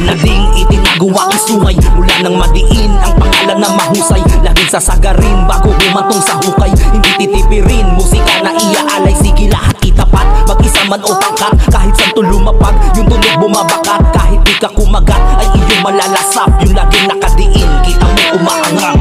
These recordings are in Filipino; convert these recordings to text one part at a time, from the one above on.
Matagal na ding itinagawa ang sungay mula nang madiin ang pangalan na mahusay. Laging sasagarin bago bumantong sa hukay. Hindi titipirin, musika na iaalay. Sige lahat itapat, mag-isa man o pangkat. Kahit saan to lumapag, yung tunog bumabakat. Kahit di ka kumagat, ay iyong malalasap. Yung laging nakadiin, kita mo umaangat.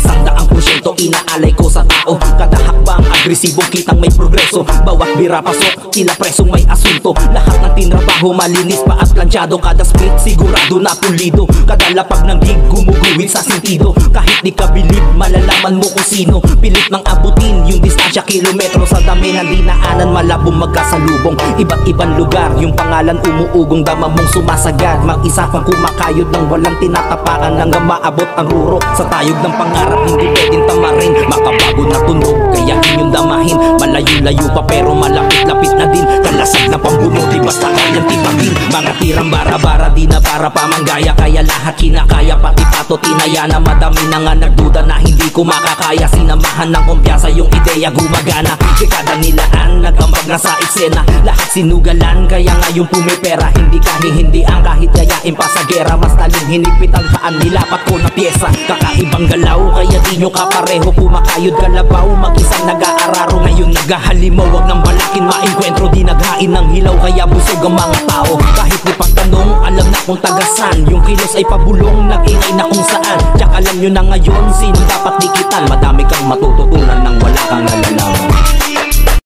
100% inaalay ko sa tao. Kada hakbang agresibong kitang may progreso. Bawat bira pasok, tila presong may asunto. Lahat ng tinrabaho malinis pa at planchado. Kada split sigurado na pulido. Kada lapag ng gig gumuguhit sa sentido. Kahit di ka bilib, malalaman mo kung sino. Pilit ng abutin yung distansya, kilometro. Sa dami ng dinaanan, malabong magkasalubong. Iba't ibang lugar, yung pangalan umuugong. Dama mong sumasagad, mag-isa kang kumakayod ng walang tinatapakan. Hanggang maabot ang ruro sa tayog ng pangarap. Hindi pwedeng tamarin, makabago na tunog, kaya inyong damahin. Malayo-layo pa pero malapit-lapit na din. Kalasag na pambuno, di basta kayang tipagin. Mga tirang bara-bara, di na para pamanggaya. Kaya lahat kinakaya, pati pato tinaya na. Madami na nga nagduda na hindi ko makakaya. Sinamahan ng kumpiyansa, yung ideya gumagana. Dekada nilaan, nag-ambag na sa eksena. Lahat sinugalan, kaya ngayon pumipera. Hindi kahihindi-ang kahit yayain pa sa gera. Mas taling hinipitan saan nilapat ko na pyesa. Kakaibang galaw, kaya di nyo kapareho. Kumakayod kalabaw, mag-isang nag-aararo. Ngayon naghahalimaw, wag nang balakin. Maengkwentro, di naghain ng hilaw. Kaya busog ang mga tao, kahit di pagtanong, alam na kung tagasan. Yung kilos ay pabulong, nag-ingay na kung saan. Tsak alam nyo na ngayon, sino dapat dikitan. Madami kang matututunan nang wala kang nalalaman.